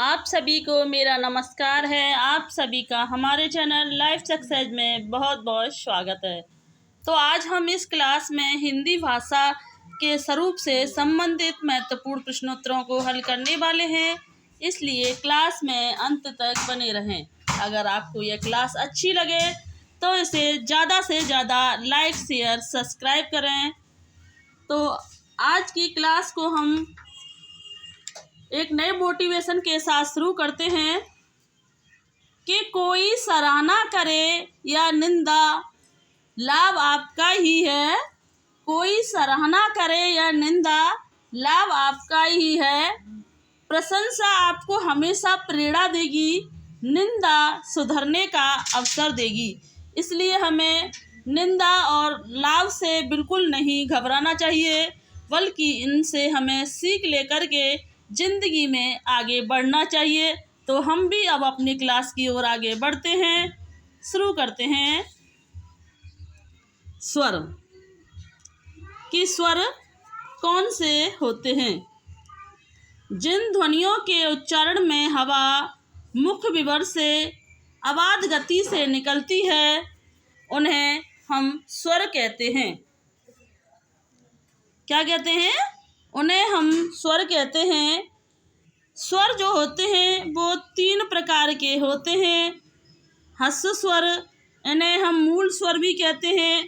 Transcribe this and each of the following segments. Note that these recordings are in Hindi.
आप सभी को मेरा नमस्कार है। आप सभी का हमारे चैनल लाइफ सक्सेस में बहुत बहुत स्वागत है। तो आज हम इस क्लास में हिंदी भाषा के स्वरूप से संबंधित महत्वपूर्ण प्रश्नोत्तरों को हल करने वाले हैं, इसलिए क्लास में अंत तक बने रहें। अगर आपको यह क्लास अच्छी लगे तो इसे ज़्यादा से ज़्यादा लाइक शेयर सब्सक्राइब करें। तो आज की क्लास को हम एक नए मोटिवेशन के साथ शुरू करते हैं कि कोई सराहना करे या निंदा, लाभ आपका ही है। कोई सराहना करे या निंदा, लाभ आपका ही है। प्रशंसा आपको हमेशा प्रेरणा देगी, निंदा सुधरने का अवसर देगी। इसलिए हमें निंदा और लाभ से बिल्कुल नहीं घबराना चाहिए, बल्कि इनसे हमें सीख लेकर के ज़िंदगी में आगे बढ़ना चाहिए। तो हम भी अब अपनी क्लास की ओर आगे बढ़ते हैं। शुरू करते हैं। स्वर कि स्वर कौन से होते हैं। जिन ध्वनियों के उच्चारण में हवा मुख विवर से अबाध गति से निकलती है, उन्हें हम स्वर कहते हैं। क्या कहते हैं? उन्हें हम स्वर कहते हैं। स्वर जो होते हैं वो 3 प्रकार के होते हैं। ह्रस्व स्वर, इन्हें हम मूल स्वर भी कहते हैं।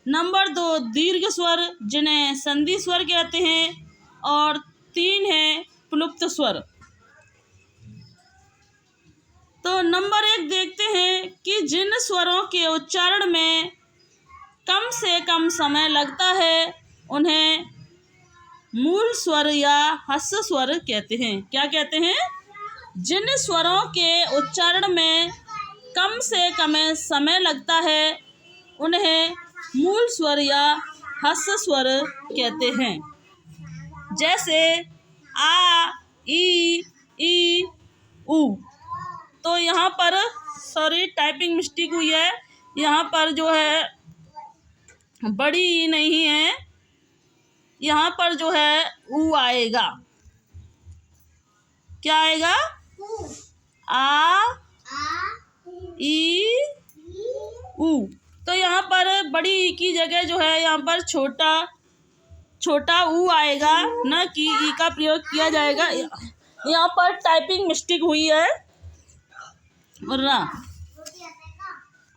नंबर 2 दीर्घ स्वर, जिन्हें संधि स्वर कहते हैं। और 3 है प्लुप्त स्वर। तो नंबर 1 देखते हैं कि जिन स्वरों के उच्चारण में कम से कम समय लगता है, उन्हें मूल स्वर या ह्रस्व स्वर कहते हैं। क्या कहते हैं? जिन स्वरों के उच्चारण में कम से कम समय लगता है, उन्हें मूल स्वर या ह्रस्व स्वर कहते हैं। जैसे आ, ई, ऊ। तो यहाँ पर टाइपिंग मिस्टेक हुई है। यहाँ पर जो है बड़ी ई नहीं है, यहाँ पर जो है ऊ आएगा। क्या आएगा? आ, ई, ऊ। तो यहाँ पर बड़ी ई की जगह जो है यहाँ पर छोटा ऊ आएगा, न कि ई का प्रयोग किया जाएगा। यहाँ पर टाइपिंग मिस्टेक हुई है। वरना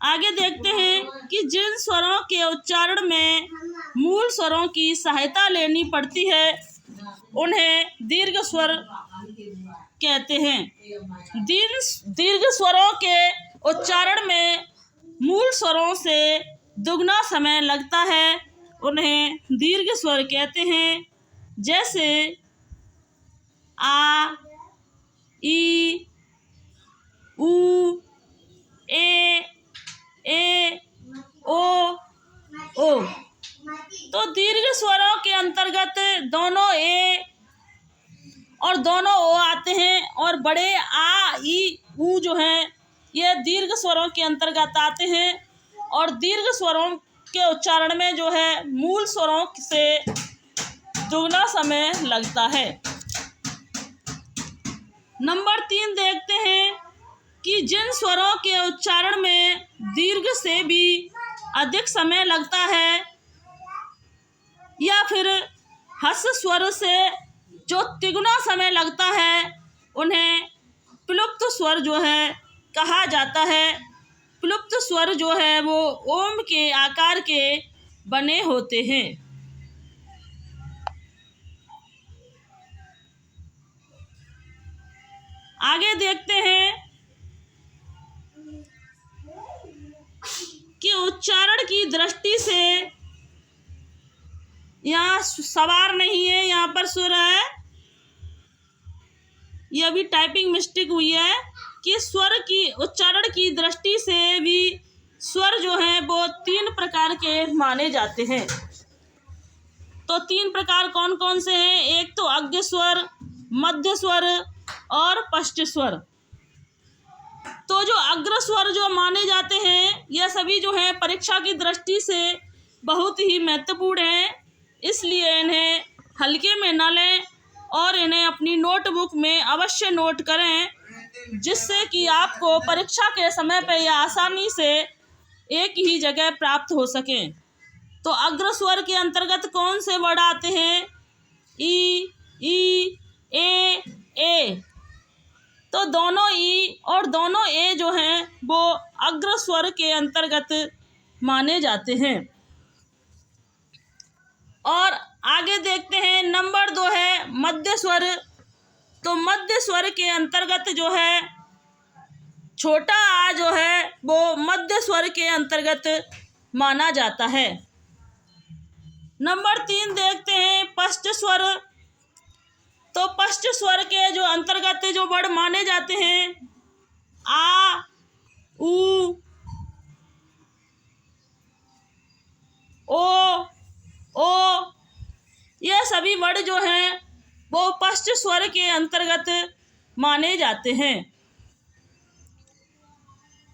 आगे देखते हैं कि जिन स्वरों के उच्चारण में मूल स्वरों की सहायता लेनी पड़ती है, उन्हें दीर्घ स्वर कहते हैं। दीर्घ स्वरों के उच्चारण में मूल स्वरों से दुगना समय लगता है, उन्हें दीर्घ स्वर कहते हैं। जैसे आ, ई, ऊ, ए, ओ। तो दीर्घ स्वरों के अंतर्गत दोनों ए और दोनों ओ आते हैं, और बड़े आ, ई, ऊ जो हैं ये दीर्घ स्वरों के अंतर्गत आते हैं। और दीर्घ स्वरों के उच्चारण में जो है मूल स्वरों से दुगना समय लगता है। नंबर 3 देखते हैं कि जिन स्वरों के उच्चारण में दीर्घ से भी अधिक समय लगता है, या फिर ह्रस्व स्वर से जो तिगुना समय लगता है, उन्हें प्लुप्त स्वर जो है कहा जाता है। प्लुप्त स्वर जो है वो ओम के आकार के बने होते हैं। आगे देखते हैं कि उच्चारण की दृष्टि से यहाँ सवार नहीं है, यहाँ पर स्वर है। यह भी टाइपिंग मिस्टेक हुई है कि स्वर की उच्चारण की दृष्टि से भी स्वर जो हैं वो 3 प्रकार के माने जाते हैं। तो 3 प्रकार कौन कौन से हैं? एक तो अग्र स्वर, मध्य स्वर और पश्च स्वर। तो जो अग्र स्वर जो माने जाते हैं, यह सभी जो हैं परीक्षा की दृष्टि से बहुत ही महत्वपूर्ण हैं, इसलिए इन्हें हल्के में न लें और इन्हें अपनी नोटबुक में अवश्य नोट करें, जिससे कि आपको परीक्षा के समय पर यह आसानी से एक ही जगह प्राप्त हो सके। तो अग्र स्वर के अंतर्गत कौन से वर्ड आते हैं? ई, ए। तो दोनों ई और दोनों ए जो हैं वो अग्र स्वर के अंतर्गत माने जाते हैं। और आगे देखते हैं, नंबर 2 है मध्य स्वर। तो मध्य स्वर के अंतर्गत जो है छोटा आ जो है वो मध्य स्वर के अंतर्गत माना जाता है। नंबर 3 देखते हैं पश्च स्वर। तो पश्च स्वर के जो अंतर्गत जो वर्ड माने जाते हैं आ, उ, ओ, ये सभी वर्ड जो हैं वो पश्च स्वर के अंतर्गत माने जाते हैं।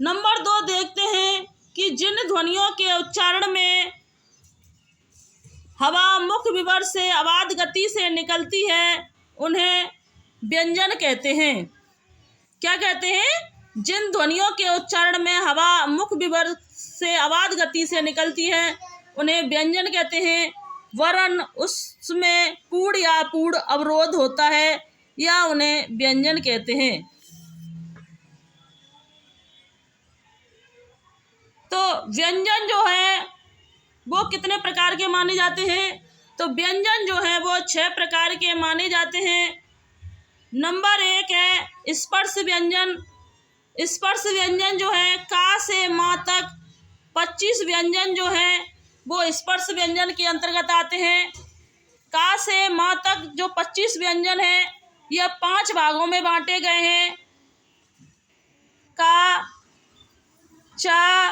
नंबर 2 देखते हैं कि जिन ध्वनियों के उच्चारण में हवा मुख विवर से अबाध गति से निकलती है उन्हें व्यंजन कहते हैं। क्या कहते हैं? जिन ध्वनियों के उच्चारण में हवा मुख विवर से अबाध गति से निकलती है उन्हें व्यंजन कहते हैं, वरन उसमें पूर्ण या पूर्ण अवरोध होता है या उन्हें व्यंजन कहते हैं। तो व्यंजन जो है वो कितने प्रकार के माने जाते हैं? तो व्यंजन जो है वो 6 प्रकार के माने जाते हैं। नंबर 1 है स्पर्श व्यंजन। स्पर्श व्यंजन जो है का से माँ तक 25 व्यंजन जो है वो स्पर्श व्यंजन के अंतर्गत आते हैं। का से माँ तक जो 25 व्यंजन है यह 5 भागों में बांटे गए हैं। का, चा,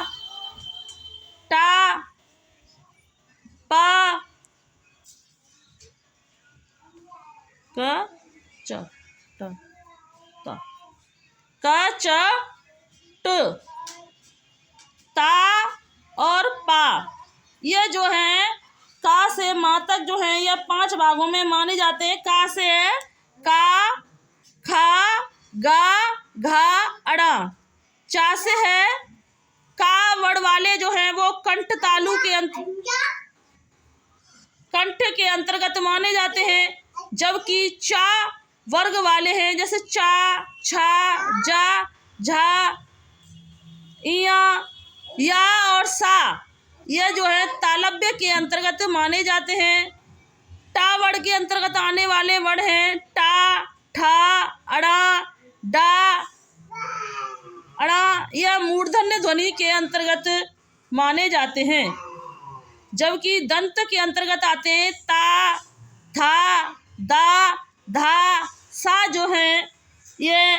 टा, पा, क, च, ट, ता, क, च, ट, ता और पा। ये जो है का से माँ तक जो है यह 5 भागों में माने जाते हैं। का से है का, खा, गा, घा, अड़ा। चा से है का वर्ड वाले जो हैं वो कंठ तालु के कंठ के अंतर्गत माने जाते हैं, जबकि चा वर्ग वाले हैं, जैसे चा, छा, जा, झा, इया, या और सा, यह जो है तालव्य के अंतर्गत माने जाते हैं। टा वर्ड के अंतर्गत आने वाले वर्ड हैं टा, ठा, अड़ा, डा, अड़ा, यह मूर्धन्य ध्वनि के अंतर्गत माने जाते हैं, जबकि दंत के अंतर्गत आते हैं ता, था, दा, धा, सा जो हैं ये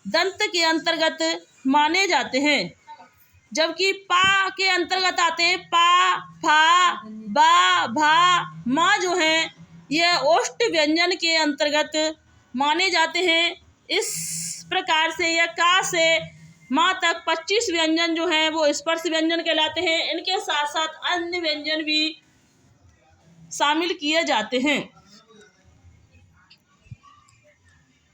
दंत के अंतर्गत माने जाते हैं, जबकि पा के अंतर्गत आते हैं पा, फा, बा, भा, मा जो हैं ये ओष्ठ व्यंजन के अंतर्गत माने जाते हैं। इस प्रकार से यह का से माँ तक 25 व्यंजन जो हैं वो स्पर्श व्यंजन कहलाते हैं। इनके साथ साथ अन्य व्यंजन भी शामिल किए जाते हैं।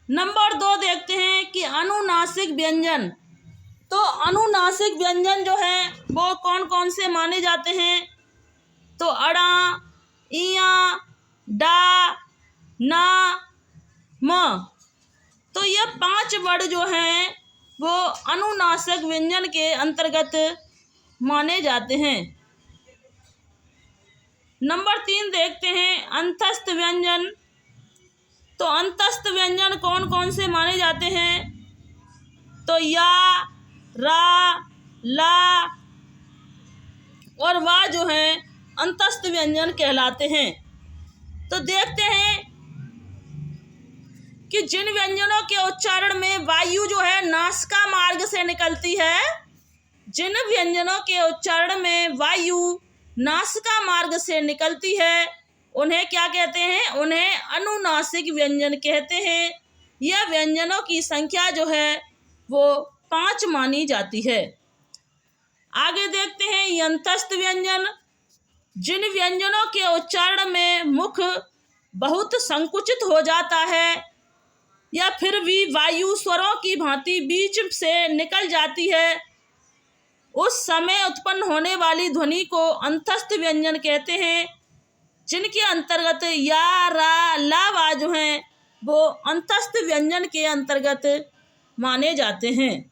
नंबर 2 देखते हैं कि अनुनासिक व्यंजन। तो अनुनासिक व्यंजन जो है वो कौन कौन से माने जाते हैं? तो अड़ा, इया, डा, ना, म। तो ये 5 वर्ड जो हैं वो अनुनासिक व्यंजन के अंतर्गत माने जाते हैं। नंबर 3 देखते हैं अंतस्थ व्यंजन। तो अंतस्थ व्यंजन कौन कौन से माने जाते हैं? तो या, रा, ला और वा जो हैं अंतस्थ व्यंजन कहलाते हैं। तो देखते हैं कि जिन व्यंजनों के उच्चारण में वायु जो है नासिका मार्ग से निकलती है, जिन व्यंजनों के उच्चारण में वायु नासिका मार्ग से निकलती है उन्हें क्या कहते हैं? उन्हें अनुनासिक व्यंजन कहते हैं। यह व्यंजनों की संख्या जो है वो 5 मानी जाती है। आगे देखते हैं यंत्रस्थ व्यंजन। जिन व्यंजनों के उच्चारण में मुख बहुत संकुचित हो जाता है या फिर भी वायु स्वरों की भांति बीच से निकल जाती है, उस समय उत्पन्न होने वाली ध्वनि को अंतस्थ व्यंजन कहते हैं, जिनके अंतर्गत या, रा, ला जो हैं वो अंतस्थ व्यंजन के अंतर्गत माने जाते हैं।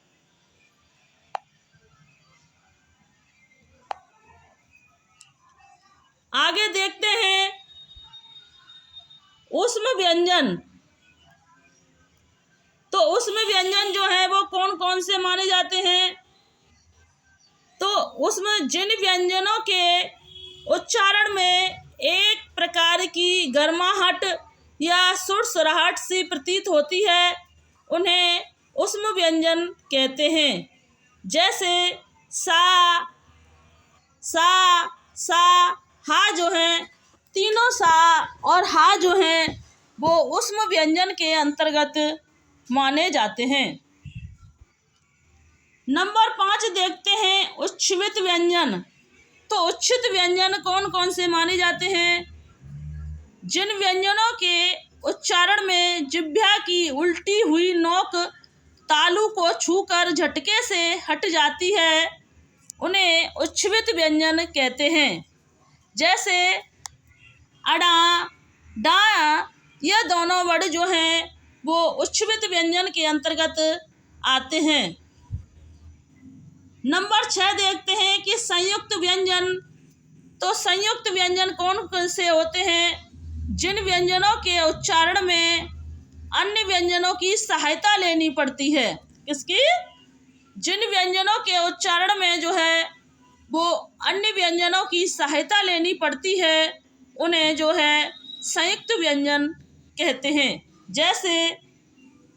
आगे देखते हैं ऊष्म व्यंजन। तो ऊष्म व्यंजन जो है वो कौन कौन से माने जाते हैं? तो उसमें जिन व्यंजनों के उच्चारण में एक प्रकार की गर्माहट या सुरसुराहट सी प्रतीत होती है, उन्हें ऊष्म व्यंजन कहते हैं। जैसे सा, हा जो हैं, तीनों सा और हा जो हैं वो ऊष्म व्यंजन के अंतर्गत माने जाते हैं। नंबर 5 देखते हैं उच्छ्वित व्यंजन। तो उच्छ्वित व्यंजन कौन कौन से माने जाते हैं? जिन व्यंजनों के उच्चारण में जिह्वा की उल्टी हुई नोक तालु को छूकर झटके से हट जाती है, उन्हें उच्छ्वित व्यंजन कहते हैं। जैसे अड़ा, डा, ये दोनों वर्ड जो हैं वो उच्छ्वित व्यंजन के अंतर्गत आते हैं। नंबर 6 देखते हैं कि संयुक्त व्यंजन। तो संयुक्त व्यंजन कौन कौन से होते हैं? जिन व्यंजनों के उच्चारण में अन्य व्यंजनों की सहायता लेनी पड़ती है। किसकी? जिन व्यंजनों के उच्चारण में जो है वो अन्य व्यंजनों की सहायता लेनी पड़ती है, उन्हें जो है संयुक्त व्यंजन कहते हैं। जैसे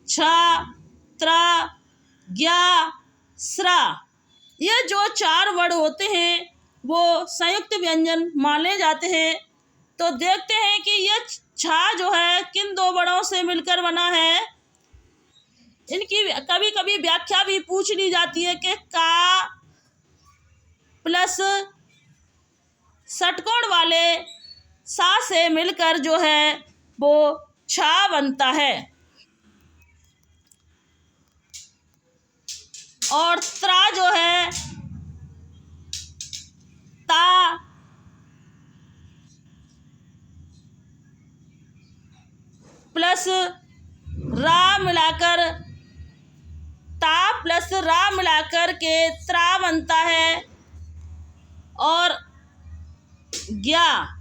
छ, त्रा, ज्ञा, स्रा, ये जो 4 वर्ड होते हैं वो संयुक्त व्यंजन माने जाते हैं। तो देखते हैं कि ये छा जो है किन 2 वर्डों से मिलकर बना है। इनकी कभी कभी व्याख्या भी पूछ ली जाती है कि का प्लस षटकोण वाले सा से मिलकर जो है वो छा बनता है। और त्रा जो है ता प्लस रा मिलाकर, ता प्लस रा मिलाकर के त्रा बनता है। और ज्ञा,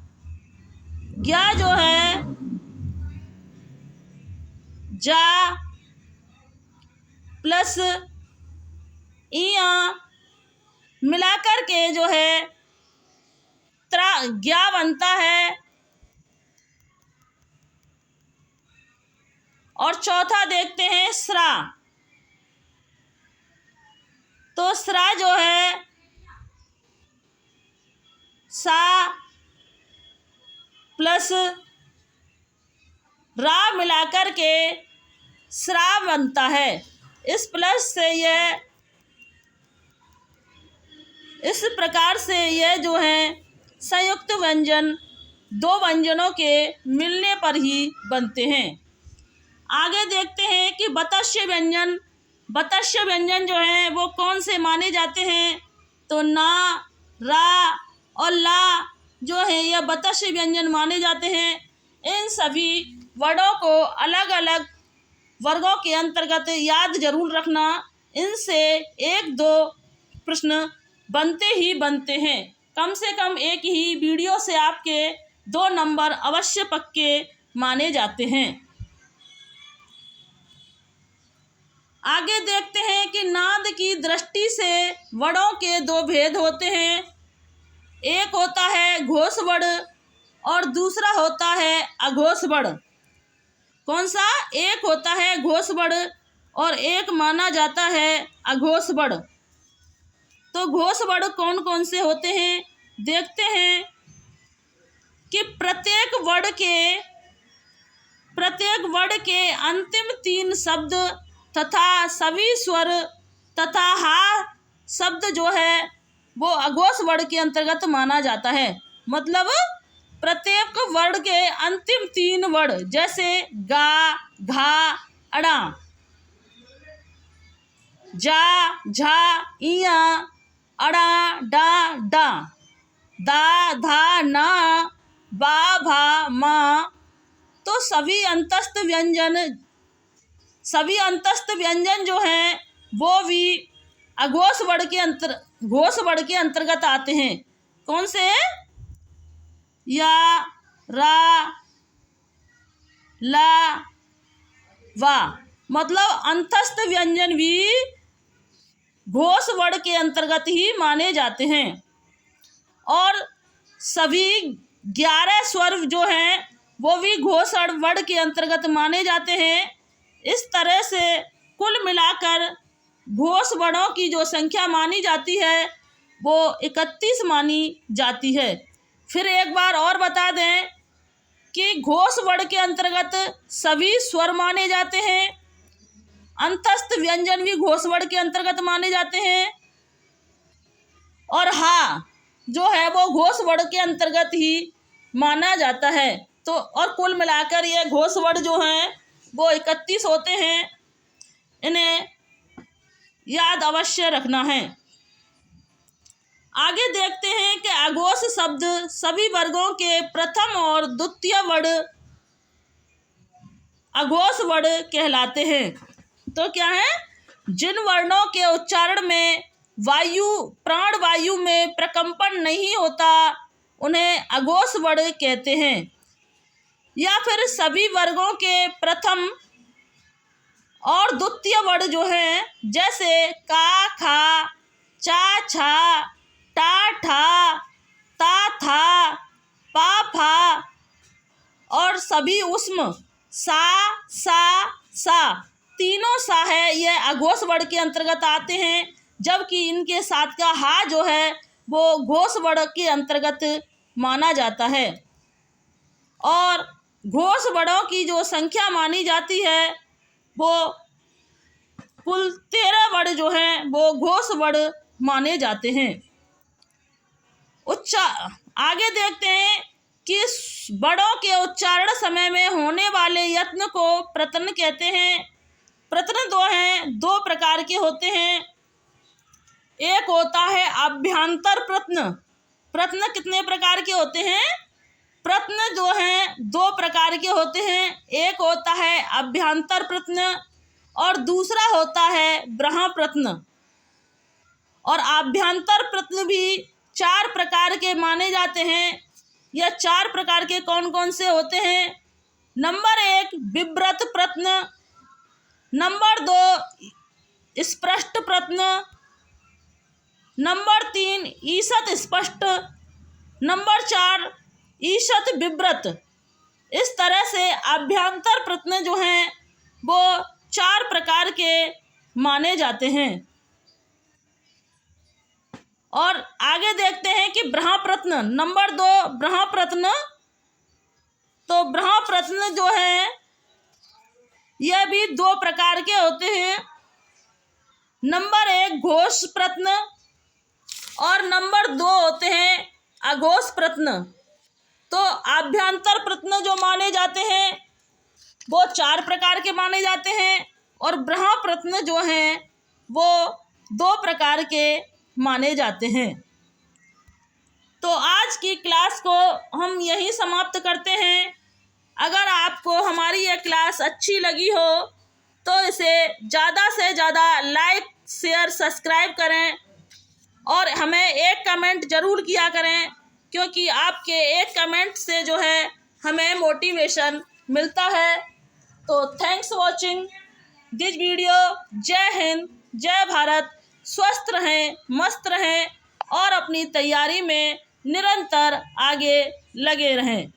ज्ञा जो है जा प्लस इया मिलाकर के जो है त्रा ज्ञा बनता है। और चौथा देखते हैं स्रा। तो स्रा जो है सा प्लस रा मिलाकर के स्रा बनता है। इस प्रकार से यह जो है संयुक्त व्यंजन 2 व्यंजनों के मिलने पर ही बनते हैं। आगे देखते हैं कि बतस्य व्यंजन। बतस्य व्यंजन जो है वो कौन से माने जाते हैं? तो ना, रा और ला जो है यह बतस्य व्यंजन माने जाते हैं। इन सभी वर्डों को अलग अलग वर्गों के अंतर्गत याद जरूर रखना। इनसे 1-2 प्रश्न बनते ही बनते हैं। कम से कम एक ही वीडियो से आपके 2 नंबर अवश्य पक्के माने जाते हैं। आगे देखते हैं कि नाद की दृष्टि से वर्णों के 2 भेद होते हैं। एक होता है घोष वर्ण और दूसरा होता है अघोष वर्ण। कौन सा? एक होता है घोष वर्ण और एक माना जाता है अघोष वर्ण। तो घोष वर्ण कौन कौन से होते हैं देखते हैं कि प्रत्येक वर्ण के अंतिम 3 शब्द तथा सभी स्वर तथा हा शब्द जो है वो अघोष वर्ण के अंतर्गत माना जाता है। मतलब प्रत्येक वर्ण के अंतिम 3 वर्ण जैसे गा, घा, अड़ा, जा, झा, इया, अड़ा, डा, डा, दा, धा, ना, बा, भा, मा, तो सभी अंतस्थ व्यंजन जो हैं वो भी अघोष वर्ण के अंतर्गत आते हैं। कौन से? या, रा, ला, वा, मतलब अंतस्थ व्यंजन भी घोष वर्ण के अंतर्गत ही माने जाते हैं। और सभी 11 स्वर जो हैं वो भी घोष वर्ण के अंतर्गत माने जाते हैं। इस तरह से कुल मिलाकर घोष वर्णों की जो संख्या मानी जाती है वो 31 मानी जाती है। फिर एक बार और बता दें कि घोष वर्ण के अंतर्गत सभी स्वर माने जाते हैं, अंतस्थ व्यंजन भी घोष वर्ण के अंतर्गत माने जाते हैं, और हा जो है वो घोष वर्ण के अंतर्गत ही माना जाता है। तो और कुल मिलाकर ये घोष वर्ण जो हैं वो 31 होते हैं। इन्हें याद अवश्य रखना है। आगे देखते हैं कि अघोष शब्द सभी वर्गों के प्रथम और द्वितीय वर्ण अघोष वर्ण कहलाते हैं। तो क्या है? जिन वर्णों के उच्चारण में प्राण वायु में प्रकंपन नहीं होता उन्हें अघोष वर्ण कहते हैं। या फिर सभी वर्गों के प्रथम और द्वितीय वर्ण जो हैं जैसे का, खा, चा, छा, टा, ठा, ता, था, पा, फा, और सभी उष्म सा, सा, तीनों सा है ये अघोष वर्ण के अंतर्गत आते हैं, जबकि इनके साथ का हा जो है वो घोष वर्ण के अंतर्गत माना जाता है। और घोष वर्णों की जो संख्या मानी जाती है वो कुल 13 वर्ण जो हैं वो घोष वर्ण माने जाते हैं। आगे देखते हैं कि वर्णों के उच्चारण समय में होने वाले यत्न को प्रतन कहते हैं। प्रतन दो प्रकार के होते हैं। एक होता है अभ्यंतर प्रत्न। प्रत्न कितने प्रकार के होते हैं? प्रत्न जो हैं 2 प्रकार के होते हैं। एक होता है अभ्यंतर प्रत्न और दूसरा होता है ब्रह्म प्रत्न। और अभ्यंतर प्रत्न भी 4 प्रकार के माने जाते हैं। यह 4 प्रकार के कौन कौन से होते हैं? नंबर 1 विव्रत प्रत्न, नंबर 2 स्पष्ट प्रत्न, नंबर 3 ईषत् स्पष्ट, नंबर 4 ईषत् विव्रत। इस तरह से अभ्यंतर प्रत्न जो हैं वो 4 प्रकार के माने जाते हैं। और आगे देखते हैं कि ब्रह्म प्रत्न नंबर 2 ब्रह्म प्रत्न। तो ब्रह्म प्रत्न जो है यह भी 2 प्रकार के होते हैं। नंबर 1 घोष प्रत्न और नंबर 2 होते हैं अघोष प्रत्न। तो अभ्यंतर प्रत्न जो माने जाते हैं वो 4 प्रकार के माने जाते हैं और ब्रह्म प्रत्न जो हैं वो 2 प्रकार के माने जाते हैं। तो आज की क्लास को हम यहीं समाप्त करते हैं। अगर आपको हमारी यह क्लास अच्छी लगी हो तो इसे ज़्यादा से ज़्यादा लाइक, शेयर, सब्सक्राइब करें और हमें एक कमेंट ज़रूर किया करें, क्योंकि आपके एक कमेंट से जो है हमें मोटिवेशन मिलता है। तो थैंक्स वॉचिंग दिस वीडियो। जय हिंद, जय भारत। स्वस्थ रहें, मस्त रहें और अपनी तैयारी में निरंतर आगे लगे रहें।